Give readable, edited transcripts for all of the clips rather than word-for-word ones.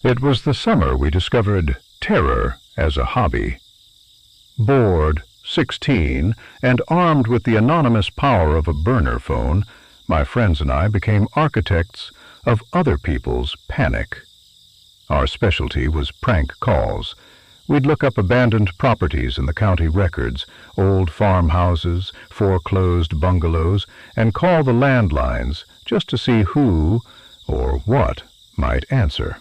It was the summer we discovered terror as a hobby. Bored, 16, and armed with the anonymous power of a burner phone, my friends and I became architects of other people's panic. Our specialty was prank calls. We'd look up abandoned properties in the county records, old farmhouses, foreclosed bungalows, and call the landlines just to see who or what might answer.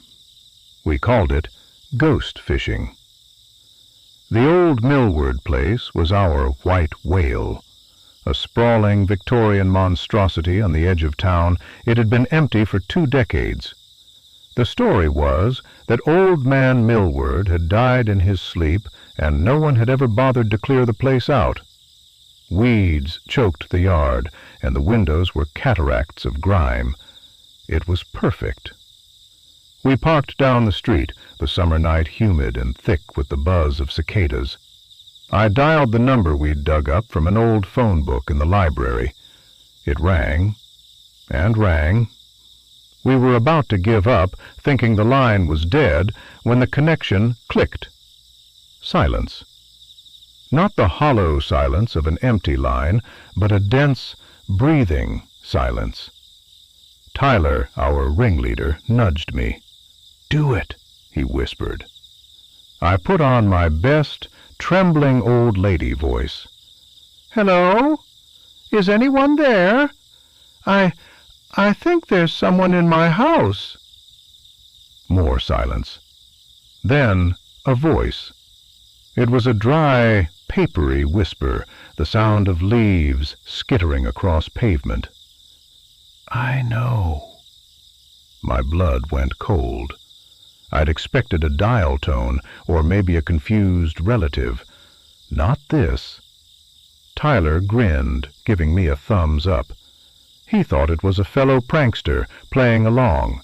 We called it ghost fishing. The old Millward place was our white whale. A sprawling Victorian monstrosity on the edge of town, it had been empty for 2 decades. The story was that old man Millward had died in his sleep, and no one had ever bothered to clear the place out. Weeds choked the yard, and the windows were cataracts of grime. It was perfect. We parked down the street, the summer night humid and thick with the buzz of cicadas. I dialed the number we'd dug up from an old phone book in the library. It rang and rang. We were about to give up, thinking the line was dead, when the connection clicked. Silence. Not the hollow silence of an empty line, but a dense, breathing silence. Tyler, our ringleader, nudged me. "Do it," he whispered. I put on my best, trembling old lady voice. "Hello? Is anyone there? I think there's someone in my house." More silence. Then a voice. It was a dry, papery whisper, the sound of leaves skittering across pavement. "I know." My blood went cold. I'd expected a dial tone, or maybe a confused relative. Not this. Tyler grinned, giving me a thumbs up. He thought it was a fellow prankster playing along.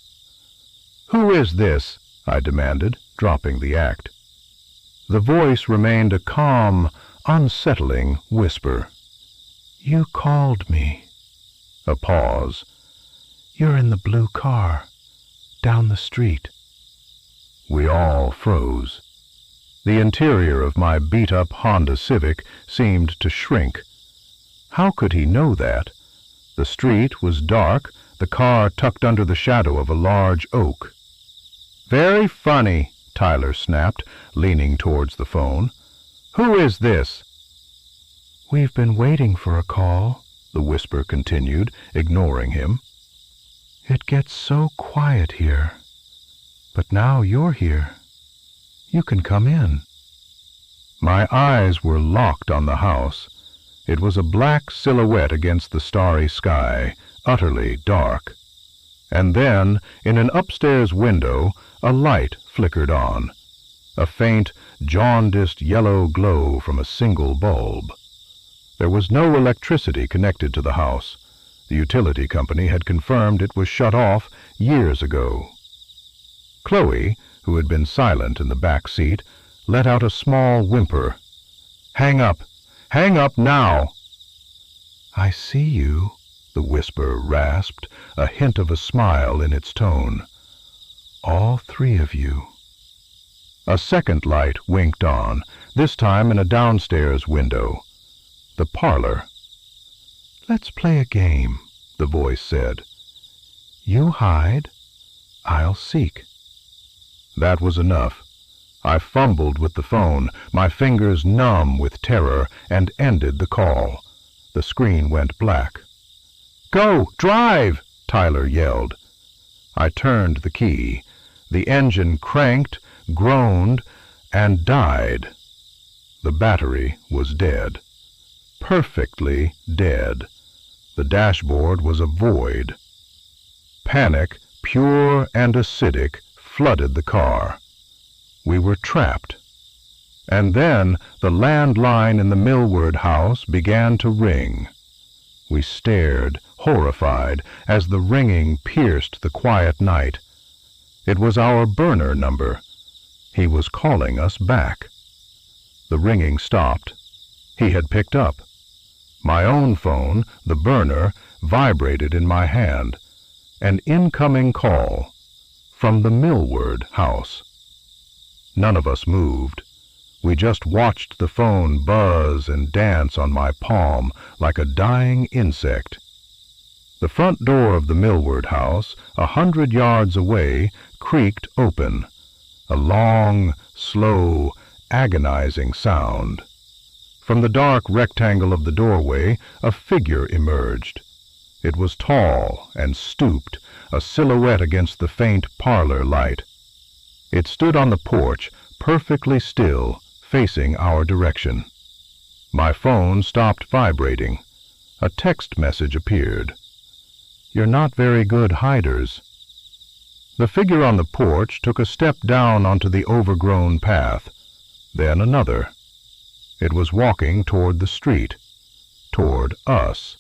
"Who is this?" I demanded, dropping the act. The voice remained a calm, unsettling whisper. "You called me." A pause. "You're in the blue car, down the street." We all froze. The interior of my beat-up Honda Civic seemed to shrink. How could he know that? The street was dark, the car tucked under the shadow of a large oak. "Very funny," Tyler snapped, leaning towards the phone. "Who is this?" "We've been waiting for a call," the whisper continued, ignoring him. "It gets so quiet here. But now you're here. You can come in." My eyes were locked on the house. It was a black silhouette against the starry sky, utterly dark. And then, in an upstairs window, a light flickered on. A faint, jaundiced yellow glow from a single bulb. There was no electricity connected to the house. The utility company had confirmed it was shut off years ago. Chloe, who had been silent in the back seat, let out a small whimper. "Hang up! Hang up now!" "I see you," the whisper rasped, a hint of a smile in its tone. "All 3 of you." A second light winked on, this time in a downstairs window. The parlor. "Let's play a game," the voice said. "You hide, I'll seek." That was enough. I fumbled with the phone, my fingers numb with terror, and ended the call. The screen went black. "Go! Drive!" Tyler yelled. I turned the key. The engine cranked, groaned, and died. The battery was dead. Perfectly dead. The dashboard was a void. Panic, pure and acidic, flooded the car. We were trapped. And then the landline in the Millward house began to ring. We stared, horrified, as the ringing pierced the quiet night. It was our burner number. He was calling us back. The ringing stopped. He had picked up. My own phone, the burner, vibrated in my hand. An incoming call. from the Millward house. None of us moved. We just watched the phone buzz and dance on my palm like a dying insect. The front door of the Millward house, 100 yards away, creaked open. A long, slow, agonizing sound. From the dark rectangle of the doorway, a figure emerged. It was tall and stooped, a silhouette against the faint parlor light. It stood on the porch, perfectly still, facing our direction. My phone stopped vibrating. A text message appeared. "You're not very good hiders." The figure on the porch took a step down onto the overgrown path, then another. It was walking toward the street, toward us.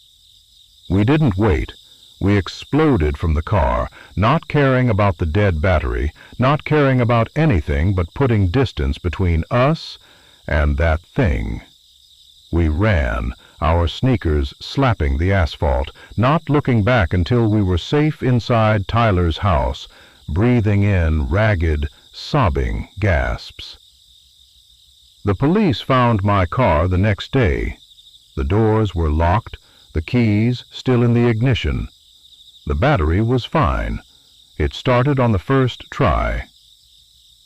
We didn't wait. We exploded from the car, not caring about the dead battery, not caring about anything but putting distance between us and that thing. We ran, our sneakers slapping the asphalt, not looking back until we were safe inside Tyler's house, breathing in ragged, sobbing gasps. The police found my car the next day. The doors were locked, the keys still in the ignition. The battery was fine. It started on the first try.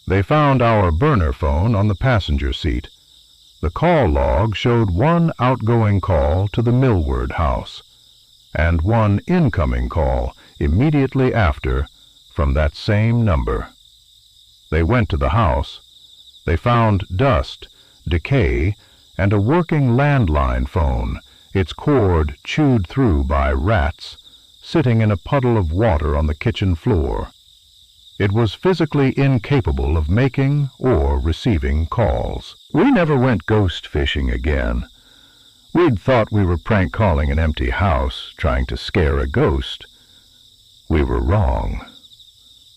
They found our burner phone on the passenger seat. The call log showed one outgoing call to the Millward house, and one incoming call immediately after from that same number. They went to the house. They found dust, decay, and a working landline phone, its cord chewed through by rats, sitting in a puddle of water on the kitchen floor. It was physically incapable of making or receiving calls. We never went ghost fishing again. We'd thought we were prank calling an empty house, trying to scare a ghost. We were wrong.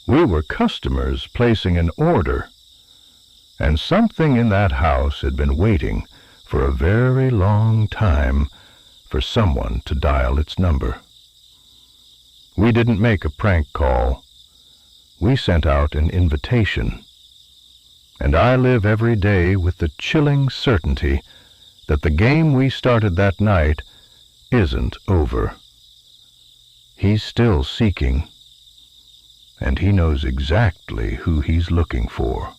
We were customers placing an order, and something in that house had been waiting for a very long time for someone to dial its number. We didn't make a prank call. We sent out an invitation. And I live every day with the chilling certainty that the game we started that night isn't over. He's still seeking, and he knows exactly who he's looking for.